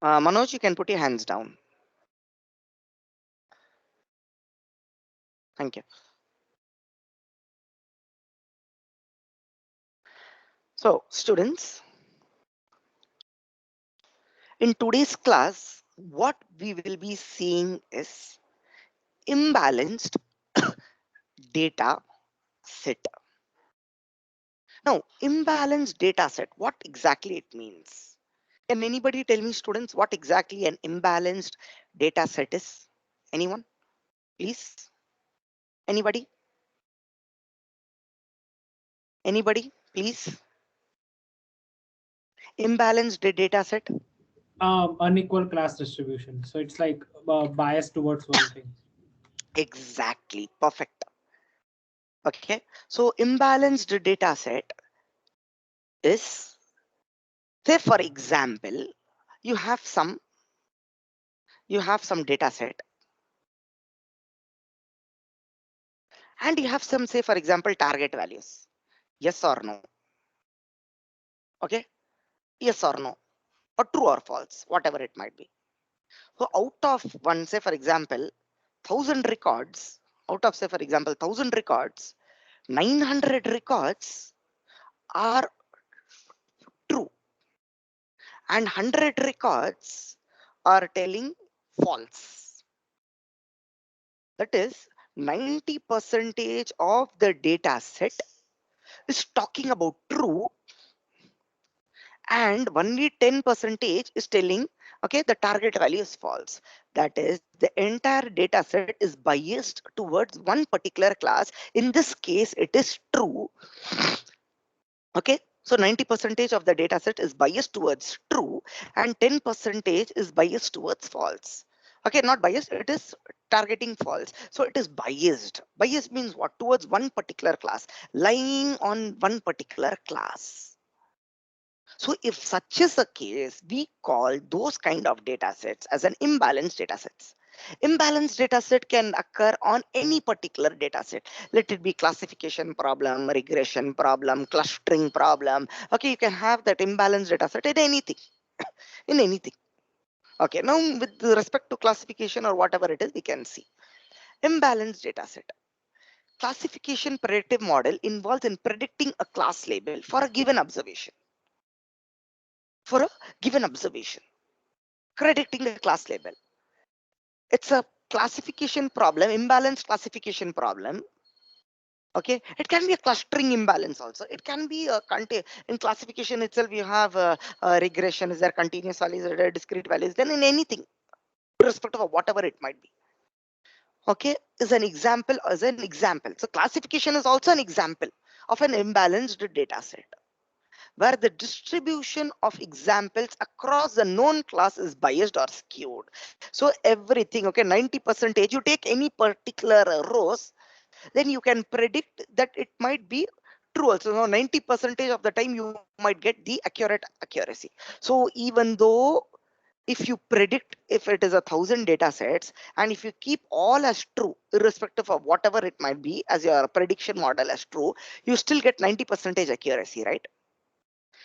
Manoj, you can put your hands down. Thank you. So, students, in today's class, what we will be seeing is imbalanced data set. Now, imbalanced data set, what exactly it means? Can anybody tell me, students, what exactly an imbalanced data set is? Anyone, please? Anybody? Anybody, please? Imbalanced data set? Unequal class distribution. So it's like bias towards one thing. Exactly, perfect. Okay, so imbalanced data set is, say for example, you have some data set and you have some, say for example, target values. Yes or no? Okay, yes or no, or true or false, whatever it might be. So out of one, say for example, 1,000 records, out of say for example 1,000 records, 900 records are true and 100 records are telling false. That is 90 percentage of the data set is talking about true and only 10 percentage is telling, okay, the target value is false. That is, the entire data set is biased towards one particular class. In this case it is true. Okay, so 90 percentage of the data set is biased towards true and 10 percentage is biased towards false. Okay, not biased, it is targeting false. So it is biased. Biased means what? Towards one particular class, lying on one particular class. So if such is the case, we call those kind of data sets as an imbalanced data sets. Imbalanced data set can occur on any particular data set. Let it be classification problem, regression problem, clustering problem. Okay, you can have that imbalanced data set in anything, in anything. Okay, now with respect to classification or whatever it is, we can see imbalanced data set. Classification predictive model involves in predicting a class label for a given observation. For a given observation, predicting a class label. It's a classification problem, imbalanced classification problem. Okay, it can be a clustering imbalance also. It can be a in classification itself. You have a regression. Is there continuous values? Are there discrete values? Then in anything, irrespective of whatever it might be. Okay, is an example as an example. So classification is also an example of an imbalanced data set where the distribution of examples across the known class is biased or skewed. So everything, okay, 90 percentage, you take any particular rows, then you can predict that it might be true also. So 90 percentage of the time you might get the accuracy. So even though if you predict if it is 1,000 data sets and if you keep all as true irrespective of whatever it might be as your prediction model as true, you still get 90 percentage accuracy, right?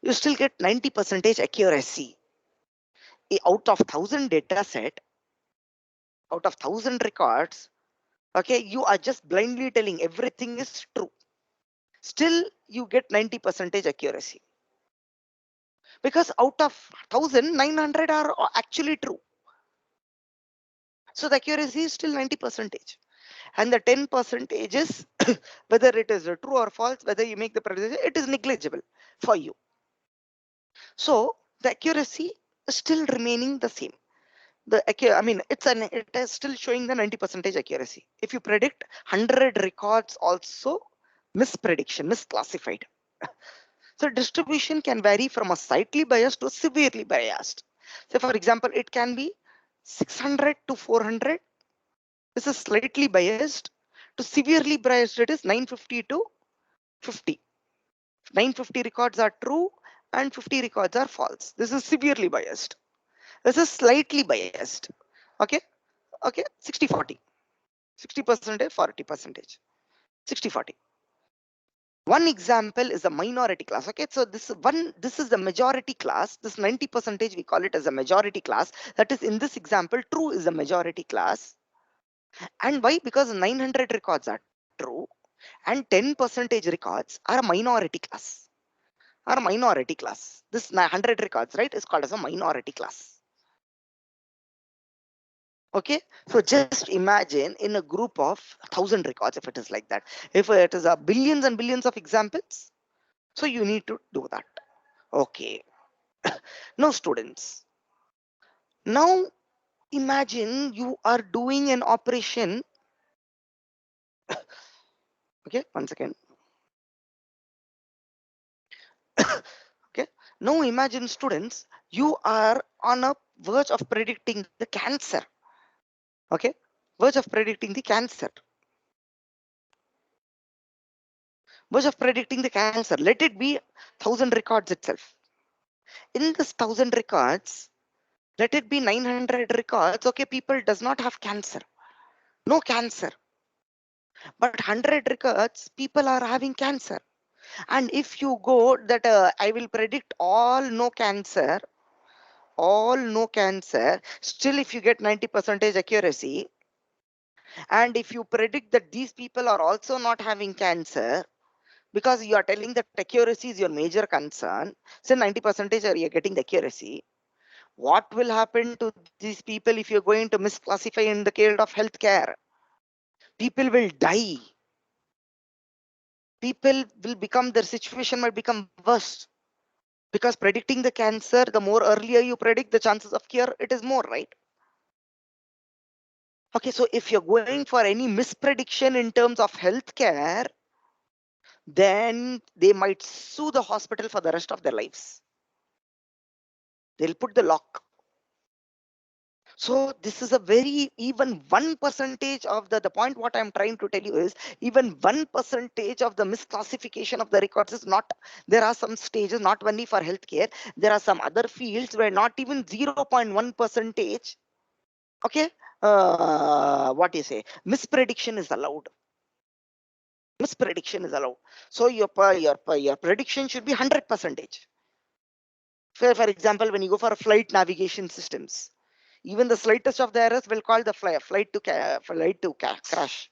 You still get 90 percentage accuracy. Out of 1,000 data set, out of 1,000 records, okay, you are just blindly telling everything is true, still you get 90 percentage accuracy because out of 1,900 are actually true. So the accuracy is still 90 percentage, and the 10 percentage is whether it is true or false, whether you make the prediction, it is negligible for you. So the accuracy is still remaining the same. I mean, it is still showing the 90 percentage accuracy. If you predict 100 records, also misprediction, misclassified. So distribution can vary from a slightly biased to severely biased. So for example, it can be 600 to 400. This is slightly biased. To severely biased, it is 950 to 50. 950 records are true and 50 records are false. This is severely biased. This is slightly biased. Okay, okay, 60-40. 60 percentage, 40 percentage, 60-40. One example is a minority class. Okay, so this is the majority class. This 90% we call it as a majority class. That is, in this example, true is a majority class. And why? Because 900 records are true and 10% records are a minority class. Are a minority class. This 100 records, right, is called as a minority class. Okay, so just imagine in a group of 1,000 records, if it is like that. If it is a billions and billions of examples, so you need to do that. Okay. Now, students, now imagine you are doing an operation. Okay, one second. Okay, now imagine, students, you are on a verge of predicting the cancer. Okay, verge of predicting the cancer. Verge of predicting the cancer. Let it be 1,000 records itself. In this 1,000 records, let it be 900 records. Okay, people does not have cancer. No cancer. But 100 records, people are having cancer. And if you go that I will predict all no cancer, still if you get 90% accuracy, and if you predict that these people are also not having cancer, because you are telling that accuracy is your major concern, so 90% are you getting the accuracy. What will happen to these people if you're going to misclassify in the field of healthcare? People will die. People will become, their situation might become worse. Because predicting the cancer, the more earlier you predict, the chances of cure, it is more, right? Okay, so if you're going for any misprediction in terms of healthcare, then they might sue the hospital for the rest of their lives. They'll put the lock. So this is a very, even 1% of the point what I'm trying to tell you is, even 1% of the misclassification of the records is not, there are some stages, not only for healthcare, there are some other fields where not even 0.1%, okay, what you say, misprediction is allowed. Misprediction is allowed. So your prediction should be 100%. For example, when you go for flight navigation systems, even the slightest of the errors will call the flight to crash.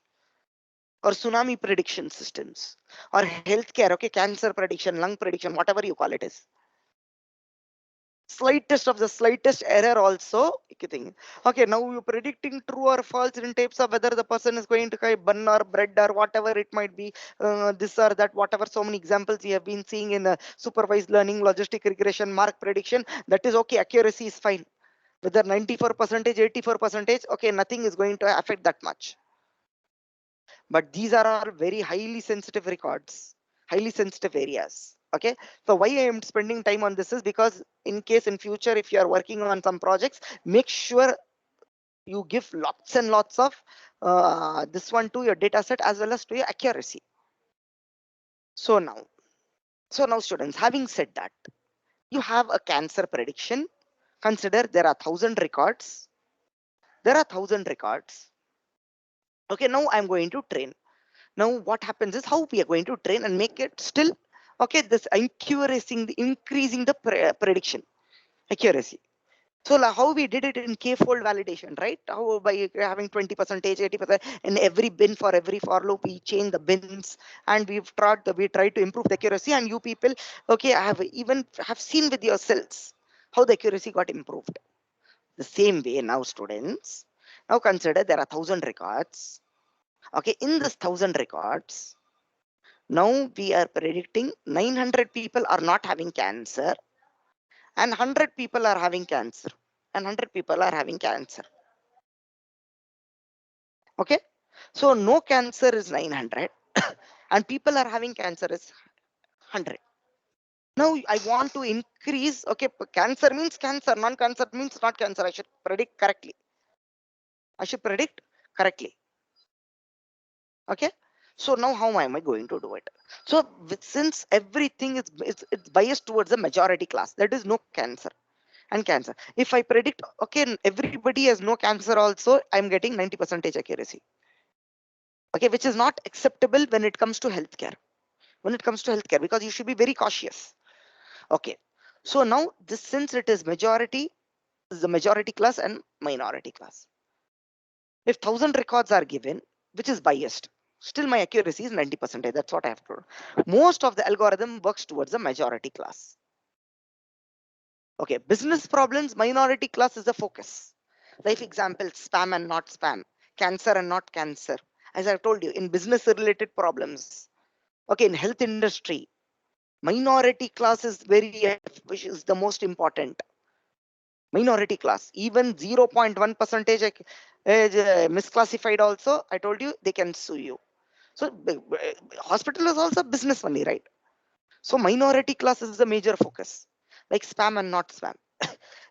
Or tsunami prediction systems, or healthcare, okay, cancer prediction, lung prediction, whatever you call it is. Slightest of the slightest error also. Okay, now you're predicting true or false in types of whether the person is going to buy bun or bread or whatever it might be, this or that, whatever. So many examples we have been seeing in supervised learning, logistic regression, mark prediction. That is okay, accuracy is fine. Whether 94%, 84%, okay, nothing is going to affect that much. But these are all very highly sensitive records, highly sensitive areas. Okay, so why I am spending time on this is because in case in future, if you are working on some projects, make sure you give lots and lots of this one to your data set as well as to your accuracy. So now students, having said that, you have a cancer prediction. Consider there are 1,000 records. Okay, now I'm going to train. Now what happens is, how we are going to train and make it still, okay, this increasing the prediction accuracy. So how we did it in k-fold validation, right? How by having 20%, 80% in every bin, for every for loop we change the bins, and we tried to improve the accuracy. And you people, okay, I have seen with yourselves how the accuracy got improved. The same way now, students, now consider there are 1,000 records. Okay, in this 1,000 records, now we are predicting 900 people are not having cancer and 100 people are having cancer and 100 people are having cancer. Okay, so no cancer is 900 and people are having cancer is 100. Now I want to increase, okay, cancer means cancer, non-cancer means not cancer. I should predict correctly. Okay, so now how am I going to do it? So since everything is it's biased towards the majority class, that is no cancer and cancer. If I predict, okay, everybody has no cancer also, I'm getting 90% accuracy. Okay, which is not acceptable when it comes to healthcare. when it comes to healthcare, because you should be very cautious. Okay. So now this, since it is majority, is the majority class and minority class. If 1000 records are given, which is biased, still my accuracy is 90%. That's what I have told. Most of the algorithm works towards the majority class. Okay, business problems, minority class is the focus. Life example, spam and not spam, cancer and not cancer. As I've told you, in business related problems. Okay, in health industry, minority class is which is the most important. Minority class, even 0.1 percentage misclassified also, I told you they can sue you. So hospital is also business only, right? So minority class is the major focus, like spam and not spam.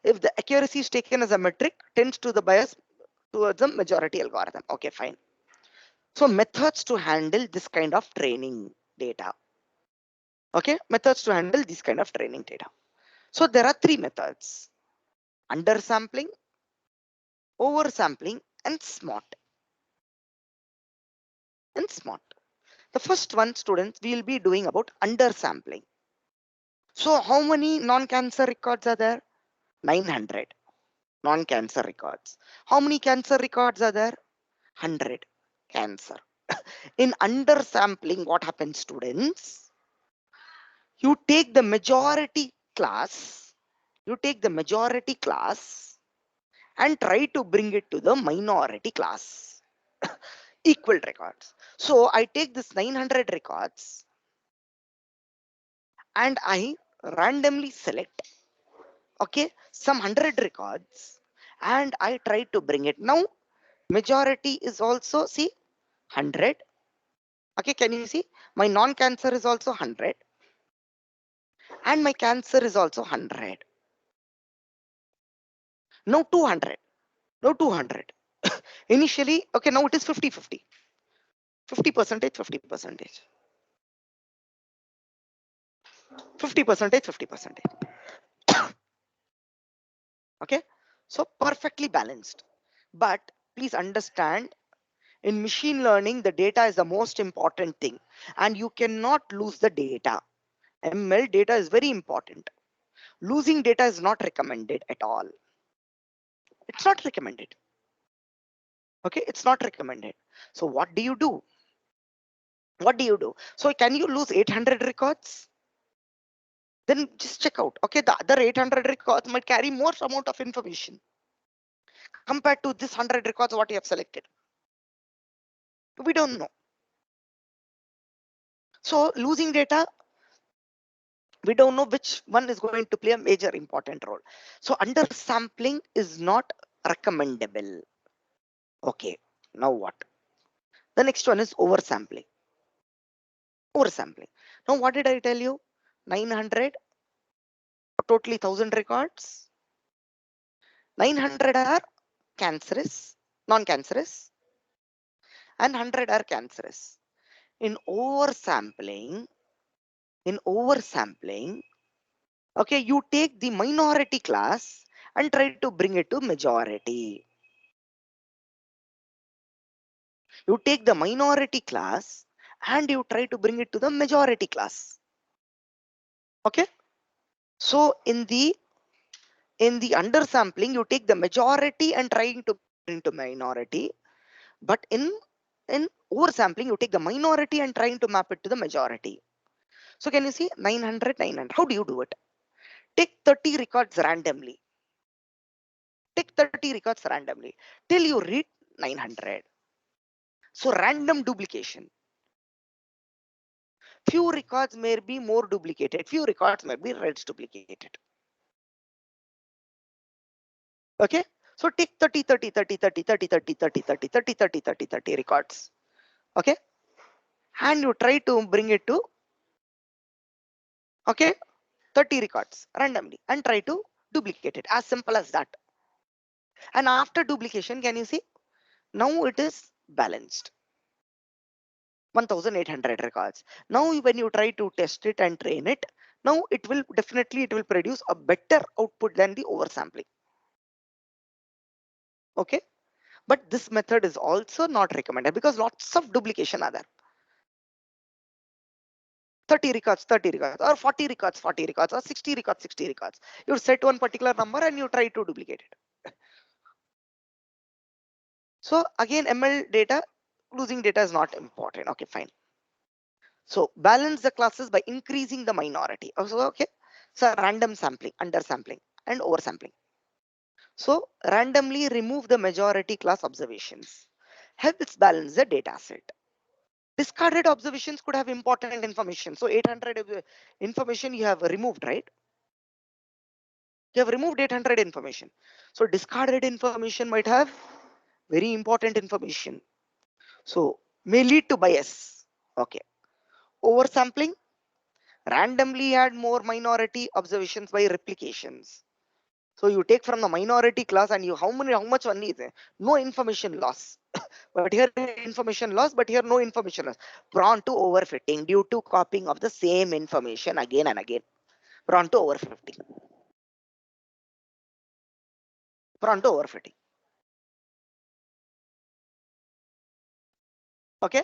If the accuracy is taken as a metric, tends to the bias towards the majority algorithm. Okay, fine. So methods to handle this kind of training data. Okay, methods to handle this kind of training data. So there are three methods: undersampling, oversampling, and smart. And smart. The first one, students, we will be doing about undersampling. So how many non-cancer records are there? 900 non-cancer records. How many cancer records are there? 100 cancer. In undersampling, what happens, students? You take the majority class, you take the majority class and try to bring it to the minority class. Equal records. So I take this 900 records and I randomly select, okay, some 100 records and I try to bring it. Now majority is also, see, 100. Okay, can you see? My non-cancer is also 100 and my cancer is also 100. Now 200. Now 200. Initially, okay, now it is 50-50. 50 percentage, 50 percentage. 50 percentage, 50 percentage. Okay, so perfectly balanced. But please understand, in machine learning, the data is the most important thing and you cannot lose the data. ML data is very important. Losing data is not recommended at all. It's not recommended. Okay, it's not recommended. So what do you do? What do you do? So can you lose 800 records? Then just check out. Okay, the other 800 records might carry more amount of information compared to this 100 records what you have selected. We don't know. So losing data, we don't know which one is going to play a major important role. So undersampling is not recommendable. Okay, now what? The next one is oversampling. Oversampling. Now what did I tell you? 900, totally 1000 records. 900 are cancerous, non-cancerous, and 100 are cancerous. In oversampling, okay, you take the minority class and try to bring it to majority. You take the minority class and you try to bring it to the majority class. Okay, so in the undersampling, you take the majority and trying to bring into minority, but in oversampling, you take the minority and trying to map it to the majority. So can you see 900, 900? How do you do it? Take 30 records randomly. Take 30 records randomly till you read 900. So random duplication. Few records may be more duplicated. Few records may be less duplicated. Okay. So take 30, 30, 30, 30, 30, 30, 30, 30, 30, 30, 30, 30 records. Okay. And you try to bring it to, okay, 30 records randomly and try to duplicate it. As simple as that. And after duplication, can you see? Now it is balanced. 1800 records. Now when you try to test it and train it, now it will produce a better output than the oversampling. Okay, but this method is also not recommended because lots of duplication are there. 30 records, 30 records, or 40 records, 40 records, or 60 records, 60 records. You set one particular number and you try to duplicate it. So again, ML data, losing data is not important. Okay, fine. So balance the classes by increasing the minority. Also, okay. So random sampling, undersampling, and oversampling. So randomly remove the majority class observations. Helps balance the data set. Discarded observations could have important information. So 800 information you have removed, right? You have removed 800 information. So discarded information might have very important information. So may lead to bias. Okay. Oversampling, randomly add more minority observations by replications. So you take from the minority class and you how much one is there? No information loss. But here information loss, but here no information loss. Prone to overfitting due to copying of the same information again and again. Prone to overfitting. Prone to overfitting. Okay.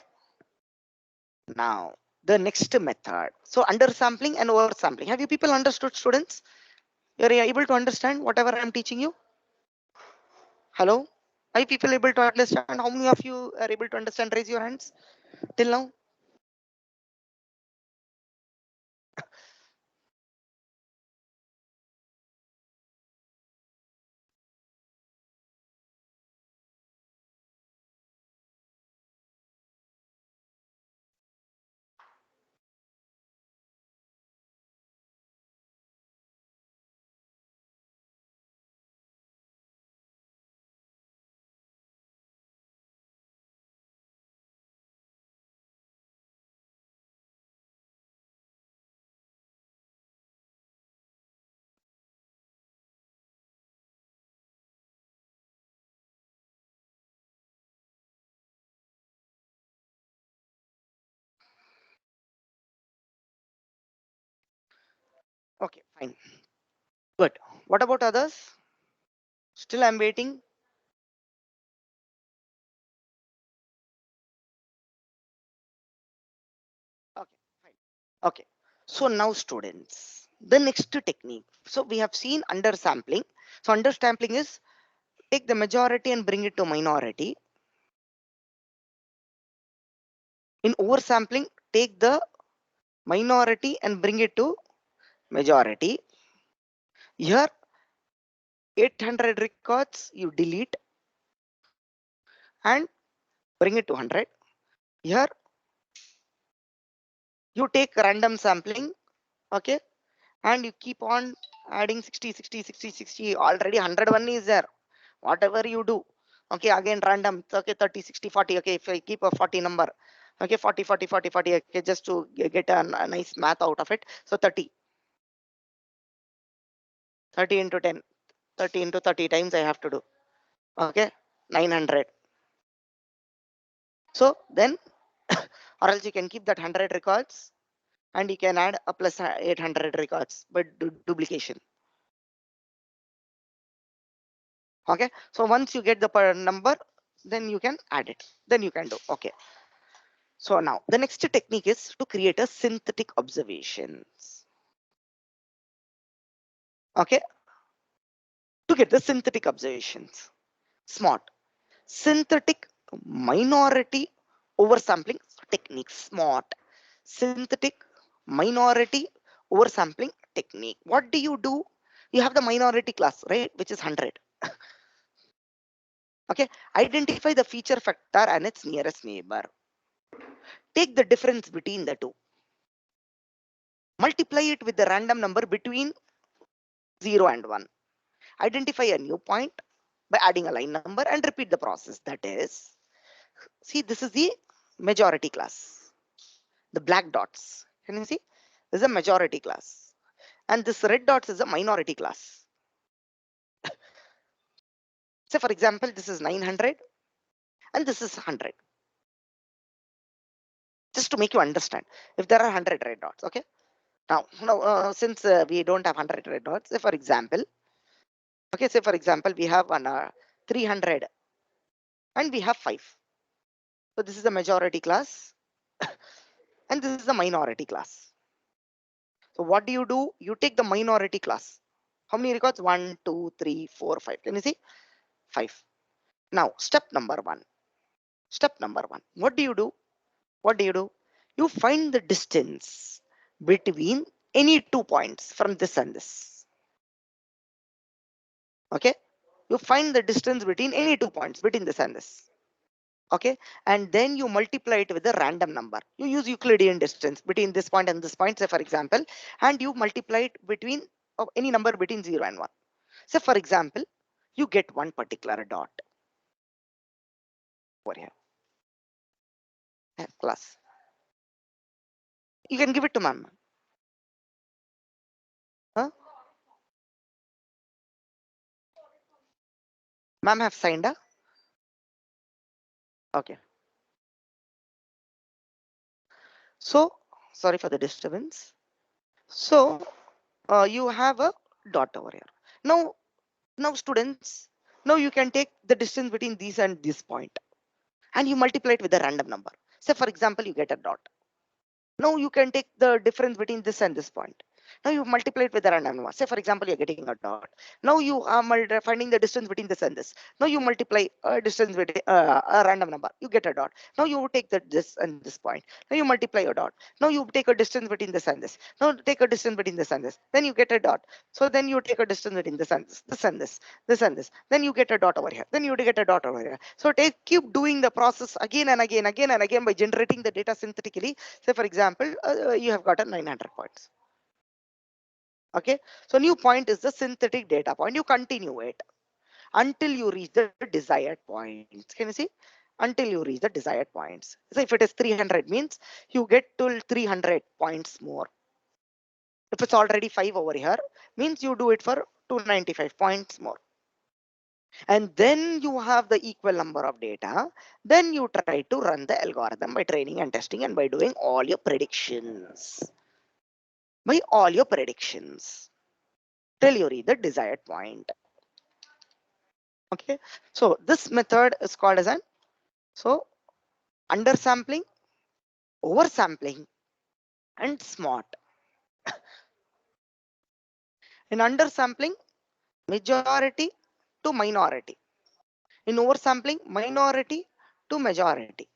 Now the next method. So undersampling and oversampling. Have you people understood, students? You're able to understand whatever I'm teaching you? Hello? Are you people able to understand? How many of you are able to understand? Raise your hands till now. Okay, fine. Good. What about others? Still I'm waiting. Okay, fine. Okay. So now students, the next technique. So we have seen undersampling. So undersampling is take the majority and bring it to minority. In oversampling, take the minority and bring it to majority. Here 800 records you delete and bring it to 100. Here you take random sampling, okay, and you keep on adding 60, 60, 60, 60. Already 101 is there. Whatever you do, okay, again random, okay, 30, 60, 40. Okay, if I keep a 40 number, okay, 40, 40, 40, 40. Okay, just to get a nice math out of it. So 30, 30 into 10, 30 into 30 times I have to do. Okay, 900. So then, or else you can keep that 100 records and you can add a plus 800 records by duplication. Okay, so once you get the per number, then you can add it. Then you can do. Okay. So now the next technique is to create a synthetic observations. Okay, to get the synthetic observations. SMART. Synthetic minority oversampling technique. SMART. Synthetic minority oversampling technique. What do? You have the minority class, right, which is 100. Okay, identify the feature factor and its nearest neighbor. Take the difference between the two. Multiply it with the random number between 0 and 1. Identify a new point by adding a line number and repeat the process. That is, see, this is the majority class. The black dots. Can you see? This is a majority class. And this red dots is a minority class. Say, for example, this is 900 and this is 100. Just to make you understand, if there are 100 red dots, okay? Now, since we don't have 100 red dots, say for example, okay, say for example, we have an 300 and we have 5. So this is the majority class and this is the minority class. So what do? You take the minority class. How many records? 1, 2, 3, 4, 5. Can you see? 5. Now, step number one. Step number one. What do you do? What do? You find the distance between any 2 points from this and this. Okay? You find the distance between any 2 points between this and this. Okay, and then you multiply it with a random number. You use Euclidean distance between this point and this point, say for example, and you multiply it between any number between 0 and 1. So for example, you get one particular dot over here. Class, you can give it to ma'am. Huh? Ma'am have signed up. Okay, so sorry for the disturbance. So you have a dot over here. Now students, now you can take the distance between these and this point and you multiply it with a random number. Say for example, you get a dot. Now you can take the difference between this and this point. Now you multiply it with a random number. Say for example, you're getting a dot. Now you are finding the distance between this and this. Now you multiply a distance with a random number. You get a dot. Now you take the this and this point. Now you multiply a dot. Now you take a distance between this and this. Now take a distance between this and this. Then you get a dot. So then you take a distance between this and this and this, this and this. Then you get a dot over here. Then you get a dot over here. So keep doing the process again and again, again and again by generating the data synthetically. Say for example, you have got a 900 points. Okay, so new point is the synthetic data point. You continue it until you reach the desired points. Can you see? Until you reach the desired points. So if it is 300 means you get to 300 points more. If it's already 5 over here means you do it for 295 points more. And then you have the equal number of data. Then you try to run the algorithm by training and testing and by doing all your predictions. By all your predictions till you reach the desired point. Okay, so this method is called as an undersampling, oversampling, and smart. In undersampling, majority to minority. In oversampling, minority to majority.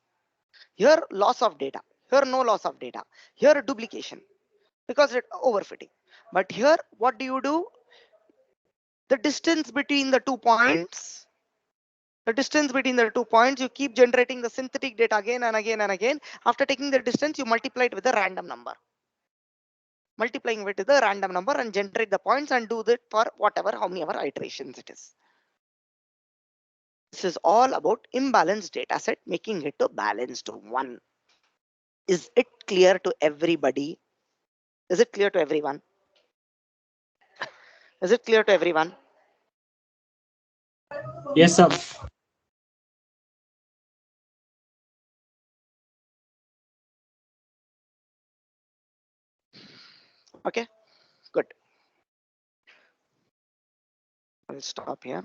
Here loss of data. Here no loss of data. Here duplication because it overfitting. But here what do? The distance between the 2 points. The distance between the 2 points, you keep generating the synthetic data again and again and again. After taking the distance, you multiply it with a random number. Multiplying it with a random number and generate the points and do that for whatever, how many ever iterations it is. This is all about imbalanced data set, making it a balanced one. Is it clear to everybody? Is it clear to everyone? Is it clear to everyone? Yes, sir. Okay, good. I'll stop here.